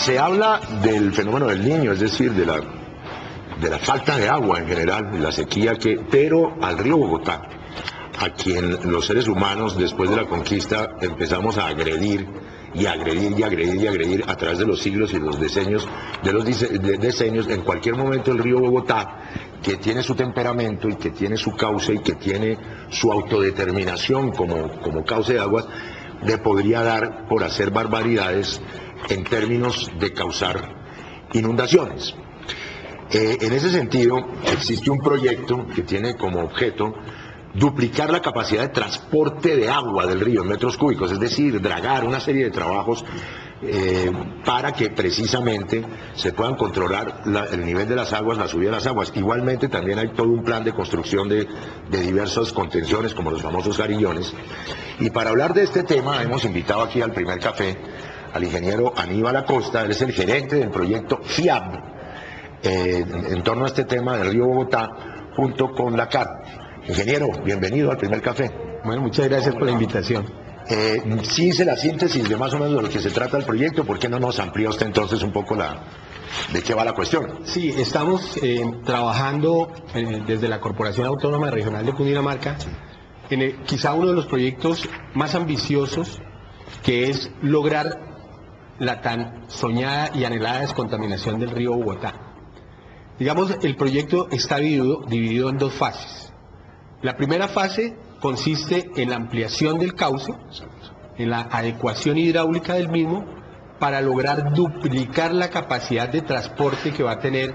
Se habla del fenómeno del Niño, es decir, de la falta de agua en general, de la sequía, pero al río Bogotá, a quien los seres humanos después de la conquista empezamos a agredir y agredir y agredir y agredir a través de los siglos y los decenios, decenios, en cualquier momento el río Bogotá, que tiene su temperamento y que tiene su cauce y que tiene su autodeterminación como cauce de aguas, le podría dar por hacer barbaridades en términos de causar inundaciones. En ese sentido, existe un proyecto que tiene como objeto duplicar la capacidad de transporte de agua del río en metros cúbicos, es decir, dragar una serie de trabajos para que precisamente se puedan controlar el nivel de las aguas, la subida de las aguas. Igualmente también hay todo un plan de construcción de diversas contenciones, como los famosos jarillones. Y para hablar de este tema hemos invitado aquí al primer café al ingeniero Aníbal Acosta. Él es el gerente del proyecto FIAB en torno a este tema del río Bogotá, junto con la CAR. Ingeniero, bienvenido al primer café. Bueno, muchas gracias por la invitación. Sí hice la síntesis de más o menos de lo que se trata el proyecto. ¿Por qué no nos amplía usted entonces un poco de qué va la cuestión? Sí, estamos trabajando desde la Corporación Autónoma Regional de Cundinamarca en quizá uno de los proyectos más ambiciosos, que es lograr la tan soñada y anhelada descontaminación del río Bogotá. Digamos, el proyecto está dividido en dos fases. La primera fase consiste en la ampliación del cauce, en la adecuación hidráulica del mismo, para lograr duplicar la capacidad de transporte que va a tener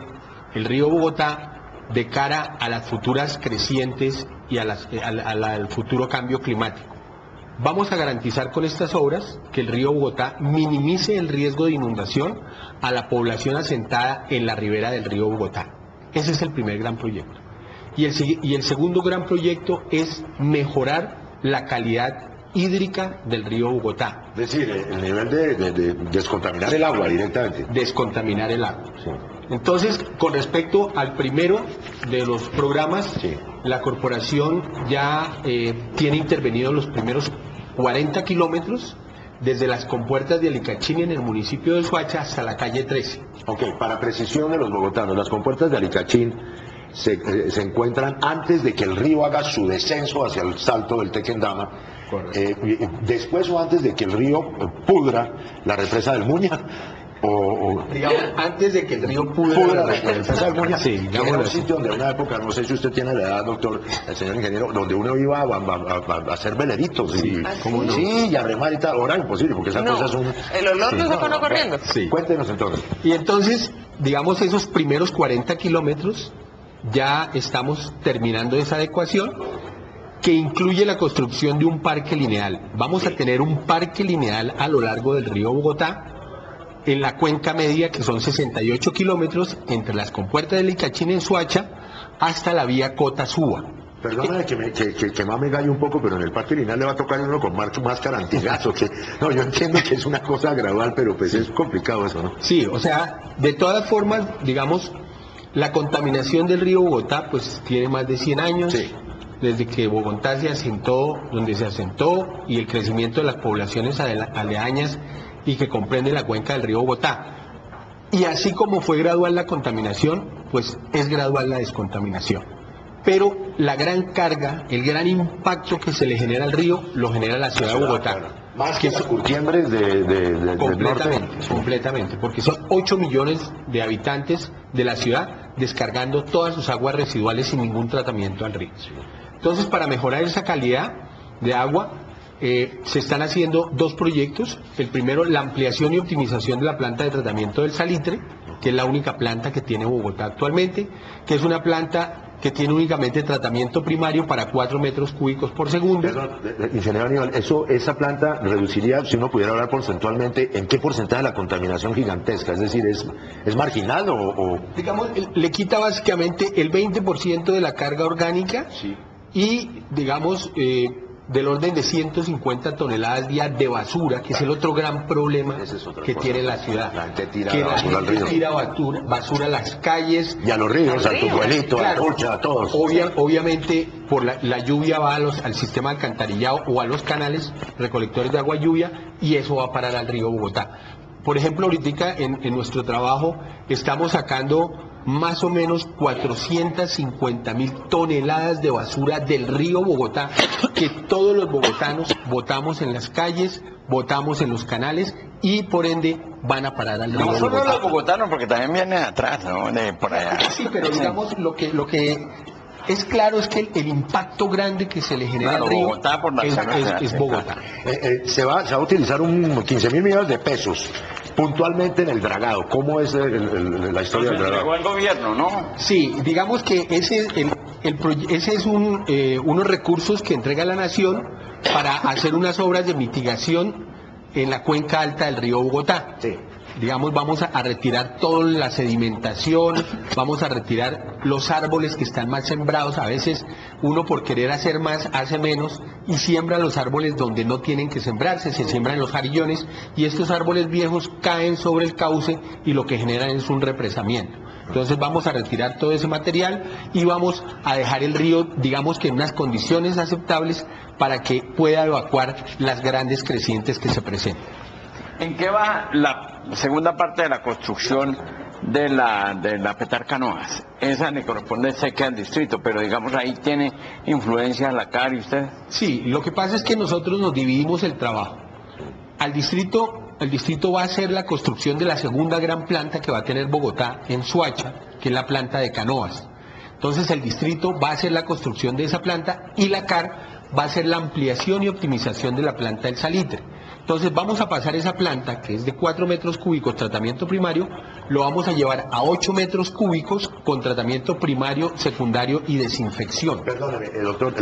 el río Bogotá de cara a las futuras crecientes y al futuro cambio climático. Vamos a garantizar con estas obras que el río Bogotá minimice el riesgo de inundación a la población asentada en la ribera del río Bogotá. Ese es el primer gran proyecto. Y el segundo gran proyecto es mejorar la calidad hídrica del río Bogotá. Es decir, el nivel de descontaminar el agua directamente. Descontaminar el agua. Sí. Entonces, con respecto al primero de los programas, sí, la corporación ya tiene intervenido los primeros 40 kilómetros desde las compuertas de Alicachín en el municipio de Soacha hasta la calle 13. Ok, para precisión de los bogotanos, las compuertas de Alicachín se encuentran antes de que el río haga su descenso hacia el salto del Tequendama, después o antes de que el río pudra la represa del Muña, digamos, antes de que el río pudra la represa del Muña, sí, era un sitio donde en una época, no sé si usted tiene la edad, doctor, el señor ingeniero, donde uno iba a hacer veleritos, sí, sí, y a remar y tal. Ahora imposible, porque esas cosas son... El olor sí, se pone corriendo. Sí. Cuéntenos entonces. Y entonces, digamos, esos primeros 40 kilómetros ya estamos terminando esa adecuación, que incluye la construcción de un parque lineal. Vamos a tener un parque lineal a lo largo del río Bogotá, en la cuenca media, que son 68 kilómetros, entre las compuertas de Licachín en Soacha hasta la vía Cota-Suba. Perdóname que más me gallo un poco, pero en el parque lineal le va a tocar uno con máscara antigaso. No, yo entiendo que es una cosa gradual, pero pues es complicado eso, ¿no? Sí, o sea, de todas formas, digamos, la contaminación del río Bogotá pues tiene más de 100 años, sí, desde que Bogotá se asentó donde se asentó, y el crecimiento de las poblaciones aledañas y que comprende la cuenca del río Bogotá. Y así como fue gradual la contaminación, pues es gradual la descontaminación. Pero la gran carga, el gran impacto que se le genera al río, lo genera la ciudad de Bogotá. Claro. Más que las curtiembres del norte. Completamente, porque son 8 millones de habitantes de la ciudad descargando todas sus aguas residuales sin ningún tratamiento al río. Entonces, para mejorar esa calidad de agua, se están haciendo dos proyectos. El primero, la ampliación y optimización de la planta de tratamiento del salitre, que es la única planta que tiene Bogotá actualmente, que es una planta que tiene únicamente tratamiento primario para 4 metros cúbicos por segundo. Perdón, ingeniero Aníbal, esa planta reduciría, si uno pudiera hablar porcentualmente, ¿en qué porcentaje la contaminación gigantesca? Es decir, ¿es marginal o...? Digamos, le quita básicamente el 20% de la carga orgánica, sí, y, digamos, del orden de 150 toneladas diarias de basura, que es el otro gran problema que tiene la ciudad. La gente tira que basura al río. Tira basura a las calles. Y a los ríos, al Tujuelito, claro, a Pucha, a todos. Obviamente, por la lluvia va al sistema de alcantarillado o a los canales recolectores de agua lluvia, y eso va a parar al río Bogotá. Por ejemplo, ahorita en nuestro trabajo estamos sacando más o menos 450.000 toneladas de basura del río Bogotá, que todos los bogotanos botamos en las calles, botamos en los canales y por ende van a parar al río No solo Bogotá. los bogotanos, porque también vienen atrás, ¿no? De por allá. Sí, pero digamos lo que es claro es que el impacto grande que se le genera Claro, al río Bogotá por la es zona, Bogotá. Se va a utilizar 15.000 millones de pesos puntualmente en el dragado. ¿Cómo es la historia del dragado? Llegó el gobierno, ¿no? Sí, digamos que ese es unos recursos que entrega la Nación para hacer unas obras de mitigación en la cuenca alta del río Bogotá. Sí. Digamos, vamos a retirar toda la sedimentación, vamos a retirar los árboles que están mal sembrados. A veces uno por querer hacer más hace menos y siembra los árboles donde no tienen que sembrarse, se siembran en los jarillones y estos árboles viejos caen sobre el cauce y lo que generan es un represamiento. Entonces vamos a retirar todo ese material y vamos a dejar el río, digamos que en unas condiciones aceptables para que pueda evacuar las grandes crecientes que se presentan. ¿En qué va la segunda parte de la construcción de la Petar Canoas? Esa le corresponde sé que al distrito, pero digamos ahí tiene influencia la CAR y usted. Sí, lo que pasa es que nosotros nos dividimos el trabajo. El distrito va a hacer la construcción de la segunda gran planta que va a tener Bogotá en Soacha, que es la planta de Canoas. Entonces el distrito va a hacer la construcción de esa planta y la CAR va a hacer la ampliación y optimización de la planta del Salitre. Entonces vamos a pasar esa planta, que es de 4 metros cúbicos tratamiento primario, lo vamos a llevar a 8 metros cúbicos con tratamiento primario, secundario y desinfección. Perdóneme, doctor,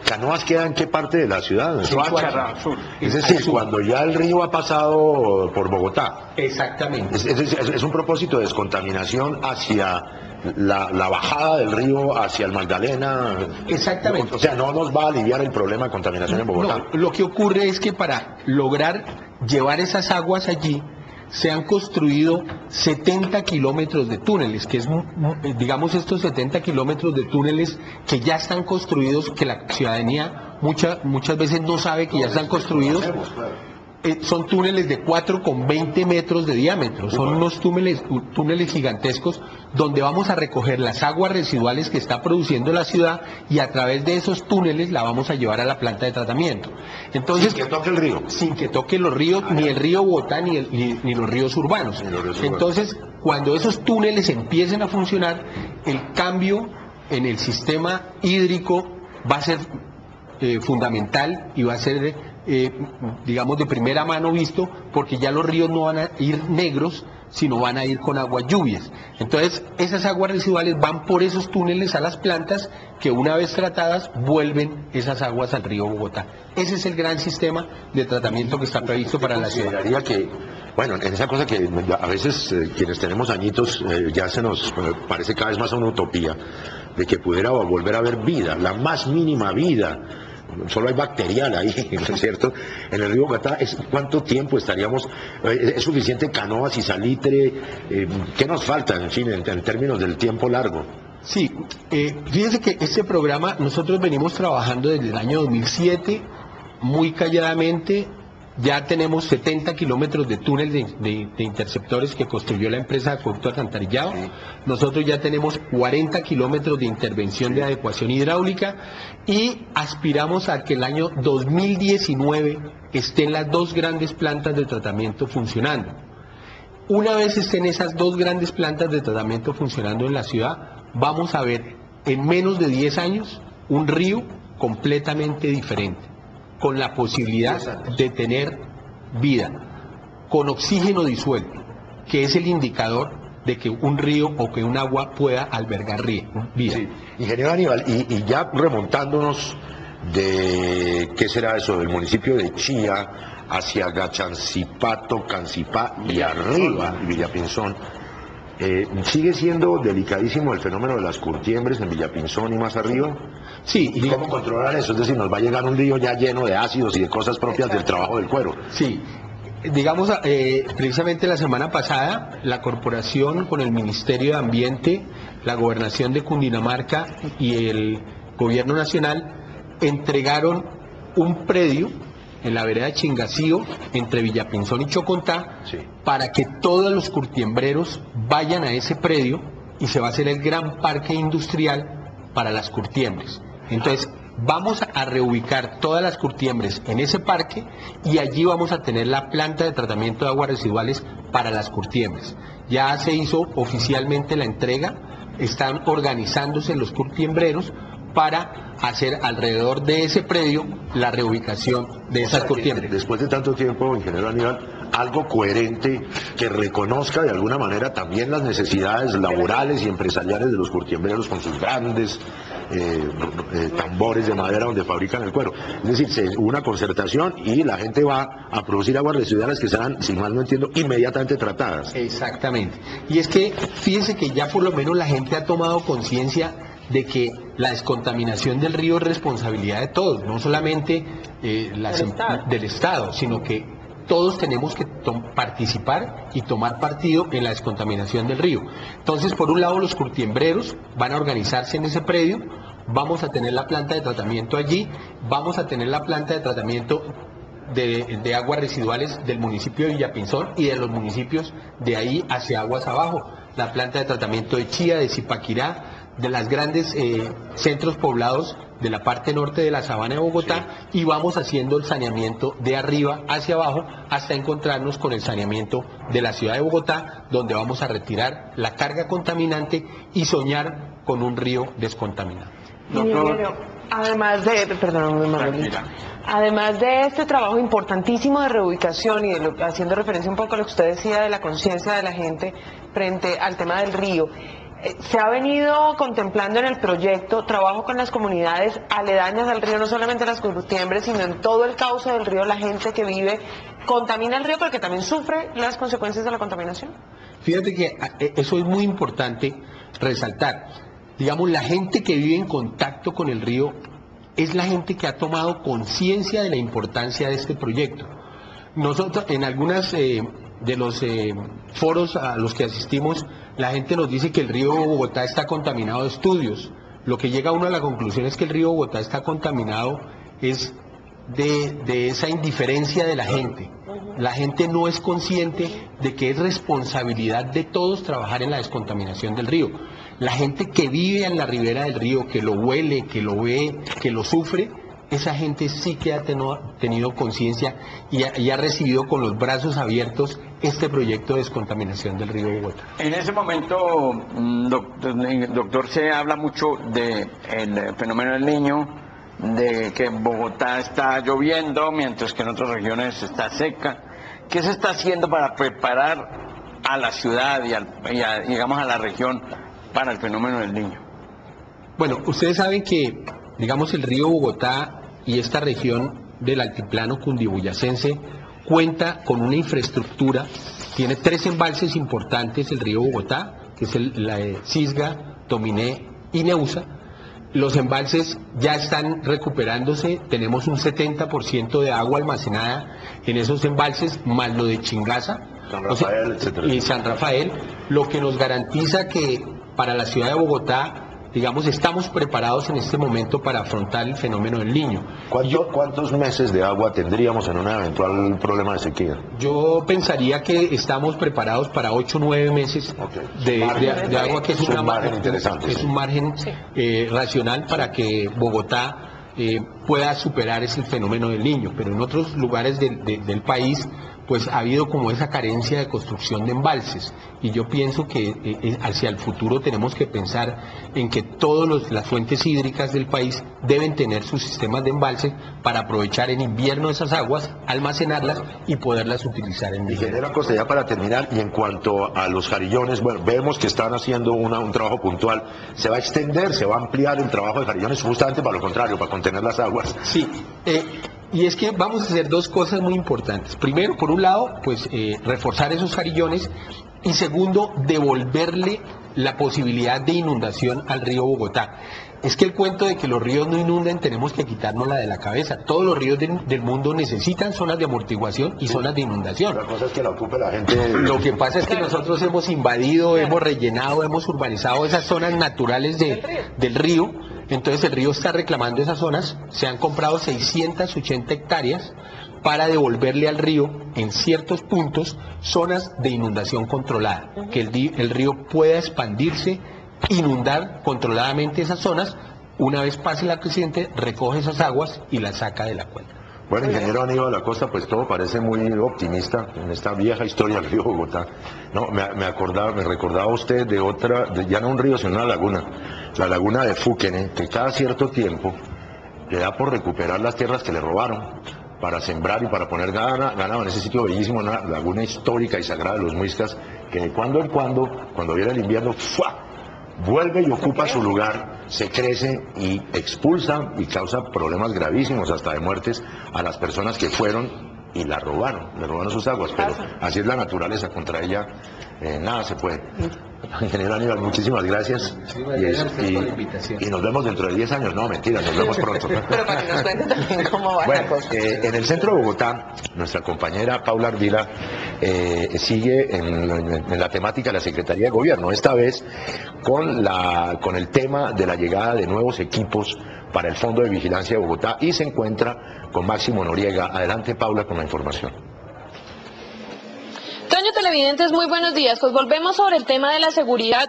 ¿Canoas queda en qué parte de la ciudad? Soacha, sur. Es decir, Al sur. cuando ya el río ha pasado por Bogotá. Exactamente. Es un propósito de descontaminación hacia la bajada del río hacia el Magdalena. Exactamente. O sea, no nos va a aliviar el problema de contaminación en Bogotá. No, lo que ocurre es que para lograr llevar esas aguas allí, se han construido 70 kilómetros de túneles, que es, digamos, estos 70 kilómetros de túneles que ya están construidos, que la ciudadanía muchas veces no sabe que ya están construidos. Son túneles de 4,20 metros de diámetro, son unos túneles gigantescos donde vamos a recoger las aguas residuales que está produciendo la ciudad y a través de esos túneles la vamos a llevar a la planta de tratamiento. Entonces, Sin que toque el río. sin que toque los ríos, ni el río Bogotá ni los ríos urbanos. Ni los ríos urbanos. Entonces, cuando esos túneles empiecen a funcionar, el cambio en el sistema hídrico va a ser fundamental y va a ser, digamos, de primera mano visto, porque ya los ríos no van a ir negros, sino van a ir con aguas lluvias. Entonces, esas aguas residuales van por esos túneles a las plantas que una vez tratadas vuelven esas aguas al río Bogotá. Ese es el gran sistema de tratamiento que está previsto para la ciudad. Consideraría que, bueno, en esa cosa que a veces quienes tenemos añitos ya se nos parece cada vez más una utopía, de que pudiera volver a haber vida, la más mínima vida. Solo hay bacterial ahí, ¿no es cierto? En el río Bogotá, ¿cuánto tiempo estaríamos? ¿Es suficiente Canoas y Salitre? ¿Qué nos falta, en fin, en términos del tiempo largo? Sí, fíjense que este programa nosotros venimos trabajando desde el año 2007, muy calladamente. Ya tenemos 70 kilómetros de túnel de interceptores que construyó la empresa de acueducto alcantarillado. Nosotros ya tenemos 40 kilómetros de intervención de adecuación hidráulica y aspiramos a que el año 2019 estén las dos grandes plantas de tratamiento funcionando. Una vez estén esas dos grandes plantas de tratamiento funcionando en la ciudad, vamos a ver en menos de 10 años un río completamente diferente, con la posibilidad de tener vida, con oxígeno disuelto, que es el indicador de que un río o que un agua pueda albergar vida. Sí. Ingeniero Aníbal, y ya remontándonos de, ¿qué será eso?, del municipio de Chía hacia Gachancipato, Cancipá y arriba, Villapinzón, ¿sigue siendo delicadísimo el fenómeno de las curtiembres en Villapinzón y más arriba? Sí, ¿Y cómo controlar eso? Es decir, nos va a llegar un río ya lleno de ácidos y de cosas propias del trabajo del cuero. sí. Digamos, precisamente la semana pasada, la corporación con el Ministerio de Ambiente, la Gobernación de Cundinamarca y el Gobierno Nacional entregaron un predio en la vereda de Chingacío, entre Villapinzón y Chocontá, Sí. para que todos los curtiembreros vayan a ese predio y se va a hacer el gran parque industrial para las curtiembres. Entonces, vamos a reubicar todas las curtiembres en ese parque y allí vamos a tener la planta de tratamiento de aguas residuales para las curtiembres. Ya se hizo oficialmente la entrega, están organizándose los curtiembreros para hacer alrededor de ese predio la reubicación de esas curtiembres. Después de tanto tiempo, ingeniero Aníbal, algo coherente que reconozca de alguna manera también las necesidades laborales y empresariales de los curtiembreros con sus grandes tambores de madera donde fabrican el cuero. Es decir, hubo una concertación y la gente va a producir aguas residuales que serán, si mal no entiendo, inmediatamente tratadas. Exactamente. Y es que fíjense que ya por lo menos la gente ha tomado conciencia de que la descontaminación del río es responsabilidad de todos, no solamente del Estado, sino que todos tenemos que participar y tomar partido en la descontaminación del río. Entonces, por un lado, los curtiembreros van a organizarse en ese predio, vamos a tener la planta de tratamiento allí, vamos a tener la planta de tratamiento de aguas residuales del municipio de Villapinzón y de los municipios de ahí hacia aguas abajo, la planta de tratamiento de Chía, de Zipaquirá, de las grandes centros poblados de la parte norte de la sabana de Bogotá, y vamos haciendo el saneamiento de arriba hacia abajo hasta encontrarnos con el saneamiento de la ciudad de Bogotá, donde vamos a retirar la carga contaminante y soñar con un río descontaminado. Ingeniero, además de, perdóname, Manuelita, además de este trabajo importantísimo de reubicación y haciendo referencia un poco a lo que usted decía de la conciencia de la gente frente al tema del río, se ha venido contemplando en el proyecto trabajo con las comunidades aledañas al río, no solamente las curtiembres, sino en todo el cauce del río, la gente que vive, contamina el río, pero que también sufre las consecuencias de la contaminación. Fíjate que eso es muy importante resaltar. Digamos, la gente que vive en contacto con el río es la gente que ha tomado conciencia de la importancia de este proyecto. Nosotros, en algunas de los foros a los que asistimos, la gente nos dice que el río Bogotá está contaminado de estudios. Lo que llega uno a la conclusión es que el río Bogotá está contaminado es de esa indiferencia de la gente. La gente no es consciente de que es responsabilidad de todos trabajar en la descontaminación del río. La gente que vive en la ribera del río, que lo huele, que lo ve, que lo sufre, esa gente sí que ha tenido conciencia y ha recibido con los brazos abiertos este proyecto de descontaminación del río Bogotá. En ese momento, doctor, se habla mucho del fenómeno del Niño, de que en Bogotá está lloviendo, mientras que en otras regiones está seca. ¿Qué se está haciendo para preparar a la ciudad digamos, a la región para el fenómeno del Niño? Bueno, ustedes saben que, digamos, el río Bogotá y esta región del altiplano cundiboyacense cuenta con una infraestructura, tiene 3 embalses importantes el río Bogotá, que es la de Cisga, Tominé y Neusa. Los embalses ya están recuperándose, tenemos un 70% de agua almacenada en esos embalses, más lo de Chingaza, San Rafael, etcétera. Y San Rafael, lo que nos garantiza que para la ciudad de Bogotá, digamos, estamos preparados en este momento para afrontar el fenómeno del Niño. ¿Cuántos meses de agua tendríamos en un eventual problema de sequía? Yo pensaría que estamos preparados para 8 o 9 meses de agua, que es un margen interesante. Es un margen racional para que Bogotá pueda superar ese fenómeno del Niño, pero en otros lugares del país pues ha habido como esa carencia de construcción de embalses, y yo pienso que hacia el futuro tenemos que pensar en que todas las fuentes hídricas del país deben tener sus sistemas de embalse para aprovechar en invierno esas aguas, almacenarlas y poderlas utilizar en invierno. Ingeniero Acosta, ya para terminar, y en cuanto a los jarillones, bueno, vemos que están haciendo un trabajo puntual. ¿Se va a extender, se va a ampliar el trabajo de jarillones justamente para lo contrario, para contener las aguas? Sí, y es que vamos a hacer 2 cosas muy importantes. Primero, por un lado, pues reforzar esos jarillones, y segundo, devolverle la posibilidad de inundación al río Bogotá. Es que el cuento de que los ríos no inunden tenemos que quitárnosla de la cabeza. Todos los ríos del mundo necesitan zonas de amortiguación y zonas de inundación. La cosa es que la ocupe la gente. Lo que pasa es que nosotros hemos invadido, hemos rellenado, hemos urbanizado esas zonas naturales del río. Entonces el río está reclamando esas zonas. Se han comprado 680 hectáreas para devolverle al río en ciertos puntos zonas de inundación controlada, que el río pueda expandirse, inundar controladamente esas zonas. Una vez pase la creciente, recoge esas aguas y las saca de la cuenca. Bueno, ingeniero Aníbal Acosta, pues todo parece muy optimista en esta vieja historia del río Bogotá. No, me recordaba usted de otra, ya no un río, sino una laguna, la laguna de Fúquene, que cada cierto tiempo le da por recuperar las tierras que le robaron para sembrar y para poner ganado en ese sitio bellísimo, una laguna histórica y sagrada de los Muiscas, que de cuando en cuando viene el invierno, ¡fua!, vuelve y ocupa su lugar, se crece y expulsa y causa problemas gravísimos, hasta de muertes, a las personas que fueron y le robaron sus aguas, pero así es la naturaleza, contra ella nada se puede. Ingeniero Aníbal, muchísimas gracias. Y nos vemos dentro de 10 años. No, mentira, nos vemos pronto. Pero para que nos cuente también cómo va la cosa. En el centro de Bogotá, nuestra compañera Paula Ardila sigue en la temática de la Secretaría de Gobierno, esta vez con el tema de la llegada de nuevos equipos para el Fondo de Vigilancia de Bogotá, y se encuentra con Máximo Noriega. Adelante, Paula, con la información. Toño, televidentes, muy buenos días. Pues volvemos sobre el tema de la seguridad.